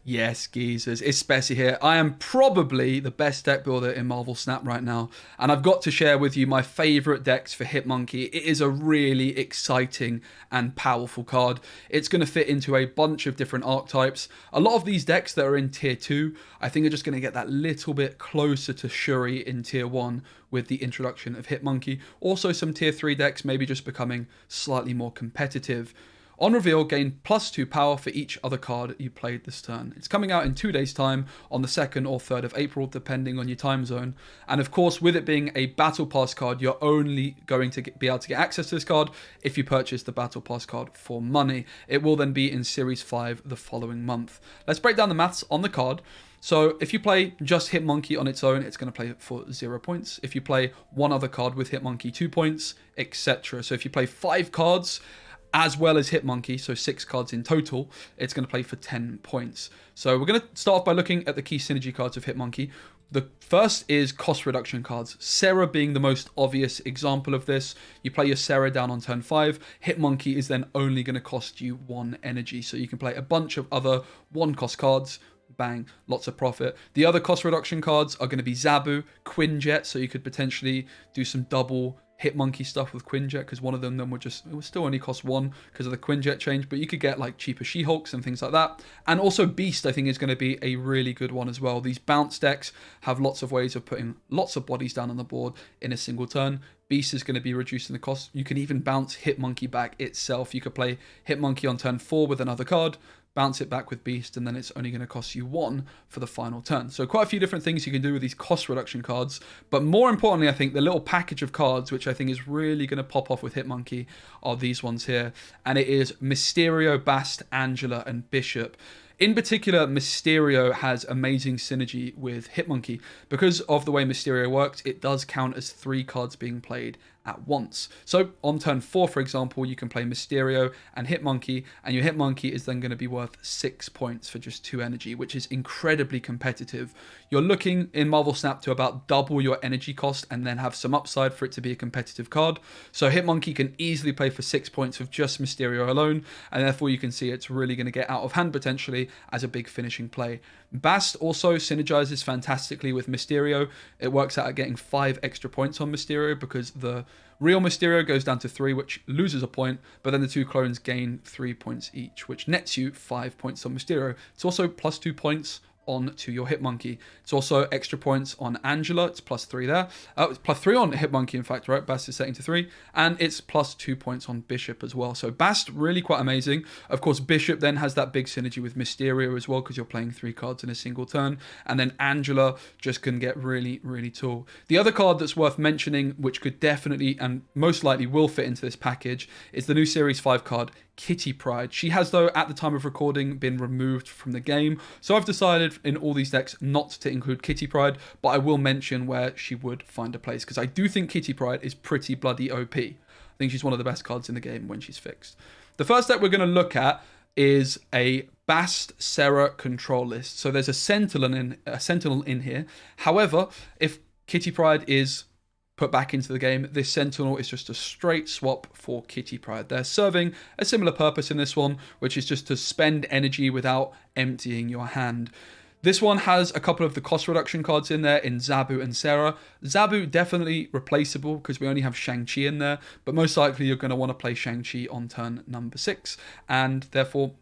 Yes, geezers, it's Speci here. I am probably the best deck builder in Marvel Snap right now, and I've got to share with you my favourite decks for Hitmonkey. It is a really exciting and powerful card. It's going to fit into a bunch of different archetypes. A lot of these decks that are in Tier 2, I think are just going to get that little bit closer to Shuri in Tier 1 with the introduction of Hitmonkey. Also some Tier 3 decks maybe just becoming slightly more competitive. On reveal, gain +2 power for each other card you played this turn. It's coming out in 2 days' time on the 2nd or 3rd of April, depending on your time zone. And of course, with it being a Battle Pass card, you're only going to be able to get access to this card if you purchase the Battle Pass card for money. It will then be in Series 5 the following month. Let's break down the maths on the card. So if you play just Hitmonkey on its own, it's going to play for 0 points. If you play one other card with Hitmonkey, 2 points, etc. So if you play 5 cards, as well as Hitmonkey, so 6 cards in total, it's going to play for 10 points. So we're going to start off by looking at the key synergy cards of Hitmonkey. The first is cost reduction cards. Sera being the most obvious example of this. You play your Sera down on turn 5. Hitmonkey is then only going to cost you 1 energy. So you can play a bunch of other 1-cost cards. Bang, lots of profit. The other cost reduction cards are going to be Zabu, Quinjet, so you could potentially do some double Hitmonkey stuff with Quinjet, because one of them would still only cost 1 because of the Quinjet change, but you could get like cheaper She-Hulks and things like that. And also Beast, I think, is going to be a really good one as well. These bounce decks have lots of ways of putting lots of bodies down on the board in a single turn. Beast is going to be reducing the cost. You can even bounce Hitmonkey back itself. You could play Hitmonkey on turn 4 with another card, bounce it back with Beast, and then it's only going to cost you 1 for the final turn. So quite a few different things you can do with these cost reduction cards, but more importantly, I think the little package of cards, which I think is really going to pop off with Hitmonkey, are these ones here, and it is Mysterio, Bast, Angela, and Bishop. In particular, Mysterio has amazing synergy with Hitmonkey. Because of the way Mysterio works, it does count as 3 cards being played at once. So on turn 4, for example, you can play Mysterio and Hitmonkey, and your Hitmonkey is then going to be worth 6 points for just 2 energy, which is incredibly competitive. You're looking in Marvel Snap to about double your energy cost and then have some upside for it to be a competitive card. So Hitmonkey can easily play for 6 points with just Mysterio alone, and therefore you can see it's really going to get out of hand potentially as a big finishing play. Bast also synergizes fantastically with Mysterio. It works out at getting 5 extra points on Mysterio because the real Mysterio goes down to 3, which loses a point, but then the 2 clones gain 3 points each, which nets you 5 points on Mysterio. It's also +2 points on to your Hitmonkey. It's also extra points on Angela. It's +3 there. It's +3 on Hitmonkey, in fact, right? Bast is setting to 3. And it's +2 points on Bishop as well. So Bast, really quite amazing. Of course, Bishop then has that big synergy with Mysterio as well, because you're playing 3 cards in a single turn. And then Angela just can get really, really tall. The other card that's worth mentioning, which could definitely and most likely will fit into this package, is the new Series 5 card, Kitty Pryde. She has, though, at the time of recording, been removed from the game. So I've decided in all these decks not to include Kitty Pryde, but I will mention where she would find a place, because I do think Kitty Pryde is pretty bloody OP. I think she's one of the best cards in the game when she's fixed. The first deck we're going to look at is a Bast Sera Control list. So there's a Sentinel in here. However, if Kitty Pryde is put back into the game, this Sentinel is just a straight swap for Kitty Pryde. They're serving a similar purpose in this one, which is just to spend energy without emptying your hand. This one has a couple of the cost reduction cards in there in Zabu and Sera. Zabu definitely replaceable because we only have Shang-Chi in there, but most likely you're going to want to play Shang-Chi on turn number 6, and therefore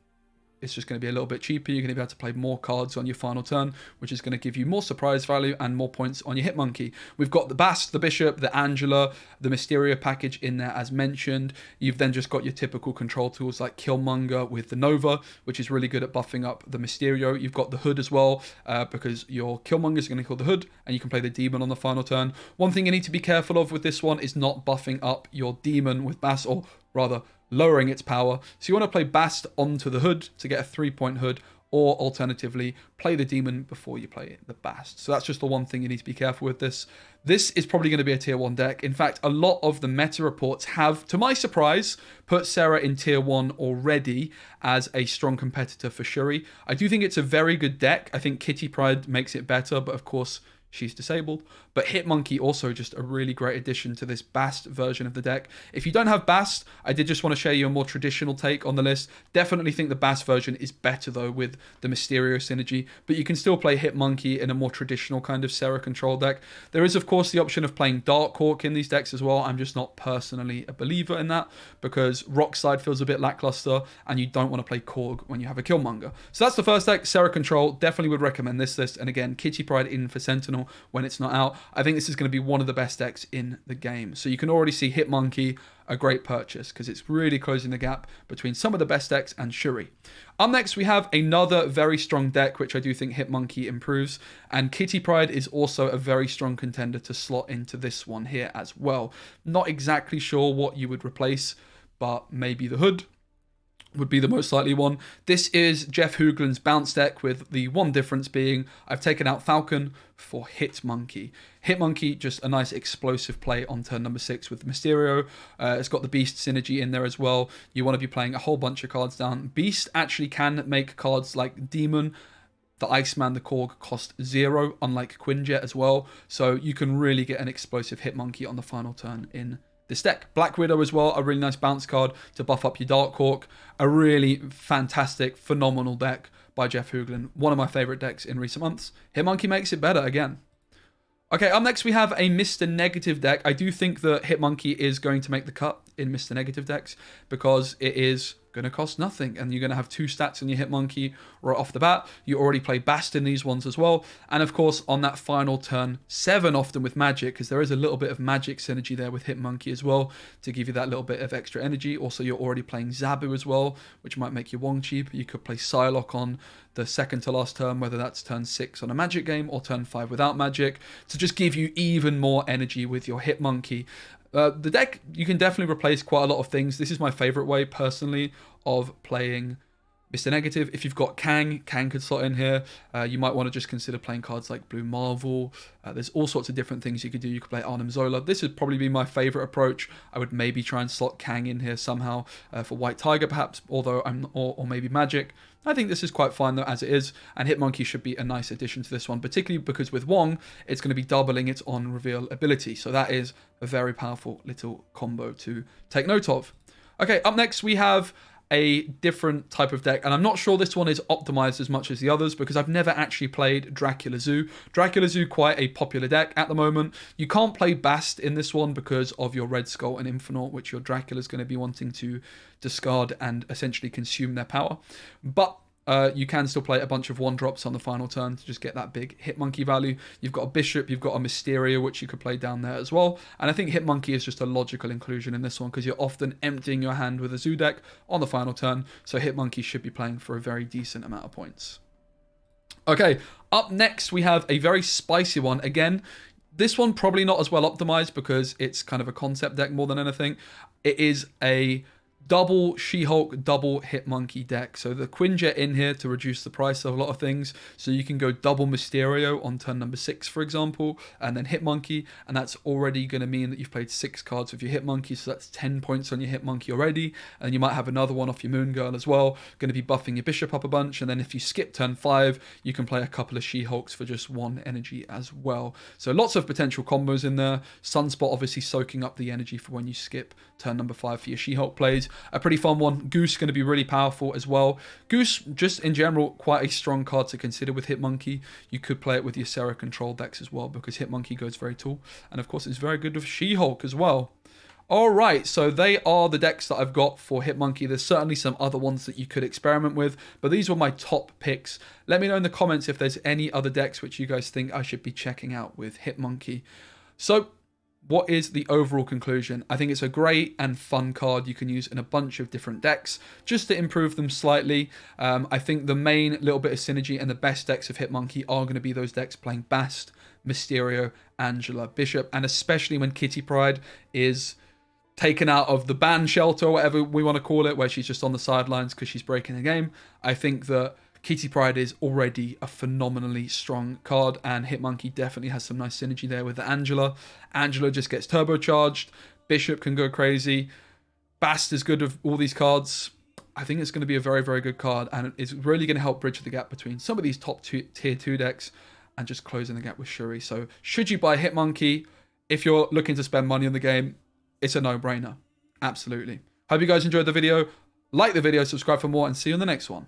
it's just going to be a little bit cheaper. You're going to be able to play more cards on your final turn, which is going to give you more surprise value and more points on your Hitmonkey. We've got the Bast, the Bishop, the Angela, the Mysterio package in there as mentioned. You've then just got your typical control tools like Killmonger with the Nova, which is really good at buffing up the Mysterio. You've got the Hood as well, because your Killmonger is going to kill the Hood, and you can play the Demon on the final turn. One thing you need to be careful of with this one is not buffing up your Demon with Bast, or rather lowering its power. So you want to play Bast onto the Hood to get a 3-point Hood, or alternatively, play the Demon before you play the Bast. So that's just the one thing you need to be careful with this. This is probably going to be a tier 1 deck. In fact, a lot of the meta reports have, to my surprise, put Sera in tier 1 already as a strong competitor for Shuri. I do think it's a very good deck. I think Kitty Pryde makes it better, but of course, she's disabled. But Hitmonkey also just a really great addition to this Bast version of the deck. If you don't have Bast, I did just want to share you a more traditional take on the list. Definitely think the Bast version is better though with the Mysterio synergy, but you can still play Hitmonkey in a more traditional kind of Sera Control deck. There is of course the option of playing Dark Hawk in these decks as well. I'm just not personally a believer in that because Rockside feels a bit lackluster and you don't want to play Korg when you have a Killmonger. So that's the first deck, Sera Control. Definitely would recommend this list. And again, Kitty Pryde in for Sentinel when it's not out. I think this is going to be one of the best decks in the game. So you can already see Hitmonkey a great purchase because it's really closing the gap between some of the best decks and Shuri. Up next, we have another very strong deck, which I do think Hitmonkey improves. And Kitty Pryde is also a very strong contender to slot into this one here as well. Not exactly sure what you would replace, but maybe the Hood would be the most likely one. This is Jeff Hoogland's bounce deck with the one difference being I've taken out Falcon for Hitmonkey. Hitmonkey, just a nice explosive play on turn number 6 with Mysterio. It's got the Beast synergy in there as well. You want to be playing a whole bunch of cards down. Beast actually can make cards like Demon, the Iceman, the Korg cost 0, unlike Quinjet as well. So you can really get an explosive Hitmonkey on the final turn in this deck. Black Widow as well, a really nice bounce card to buff up your Dark Hawk. A really fantastic, phenomenal deck by Jeff Hoogland. One of my favourite decks in recent months. Hitmonkey makes it better again. Okay, up next we have a Mr. Negative deck. I do think that Hitmonkey is going to make the cut in Mr. Negative decks because it is going to cost nothing and you're going to have 2 stats in your Hitmonkey right off the bat. You already play Bast in these ones as well. And of course, on that final turn 7, often with Magic, because there is a little bit of Magic synergy there with Hitmonkey as well to give you that little bit of extra energy. Also, you're already playing Zabu as well, which might make your Wong cheap. You could play Psylocke on the second to last turn, whether that's turn 6 on a Magic game or turn 5 without Magic, to just give you even more energy with your Hitmonkey. The deck, you can definitely replace quite a lot of things. This is my favourite way, personally, of playing Mr. Negative. If you've got Kang could slot in here. You might want to just consider playing cards like Blue Marvel. There's all sorts of different things you could do. You could play Arnim Zola. This would probably be my favourite approach. I would maybe try and slot Kang in here somehow for White Tiger, perhaps, although or maybe Magic. I think this is quite fine though as it is, and Hitmonkey should be a nice addition to this one, particularly because with Wong, it's going to be doubling its on-reveal ability. So that is a very powerful little combo to take note of. Okay, up next we have a different type of deck, and I'm not sure this one is optimized as much as the others because I've never actually played Dracula Zoo. Dracula Zoo, quite a popular deck at the moment. You can't play Bast in this one because of your Red Skull and Infernaut, which your Dracula's going to be wanting to discard and essentially consume their power. But you can still play a bunch of 1-drops on the final turn to just get that big Hitmonkey value. You've got a Bishop, you've got a Mysterio, which you could play down there as well. And I think Hitmonkey is just a logical inclusion in this one because you're often emptying your hand with a Zoo deck on the final turn. So Hitmonkey should be playing for a very decent amount of points. Okay, up next we have a very spicy one. Again, this one probably not as well optimized because it's kind of a concept deck more than anything. It is a double She-Hulk, double Hitmonkey deck. So the Quinjet in here to reduce the price of a lot of things. So you can go double Mysterio on turn number 6, for example, and then Hitmonkey. And that's already going to mean that you've played 6 cards with your Hitmonkey. So that's 10 points on your Hitmonkey already. And you might have another one off your Moon Girl as well. Going to be buffing your Bishop up a bunch. And then if you skip turn 5, you can play a couple of She-Hulks for just 1 energy as well. So lots of potential combos in there. Sunspot obviously soaking up the energy for when you skip turn number 5 for your She-Hulk plays. A pretty fun one. Goose going to be really powerful as well. Goose, just in general, quite a strong card to consider with Hitmonkey. You could play it with your Sera Control decks as well because Hitmonkey goes very tall. And of course, it's very good with She-Hulk as well. Alright, so they are the decks that I've got for Hitmonkey. There's certainly some other ones that you could experiment with, but these were my top picks. Let me know in the comments if there's any other decks which you guys think I should be checking out with Hitmonkey. So, what is the overall conclusion? I think it's a great and fun card you can use in a bunch of different decks just to improve them slightly. I think the main little bit of synergy and the best decks of Hitmonkey are going to be those decks playing Bast, Mysterio, Angela, Bishop, and especially when Kitty Pryde is taken out of the ban shelter or whatever we want to call it, where she's just on the sidelines because she's breaking the game. I think that Kitty Pryde is already a phenomenally strong card, and Hitmonkey definitely has some nice synergy there with the Angela. Angela just gets turbocharged. Bishop can go crazy. Bast is good with all these cards. I think it's going to be a very, very good card, and it's really going to help bridge the gap between some of these top tier 2 decks and just closing the gap with Shuri. So should you buy Hitmonkey, if you're looking to spend money on the game, it's a no-brainer. Absolutely. Hope you guys enjoyed the video. Like the video, subscribe for more, and see you in the next one.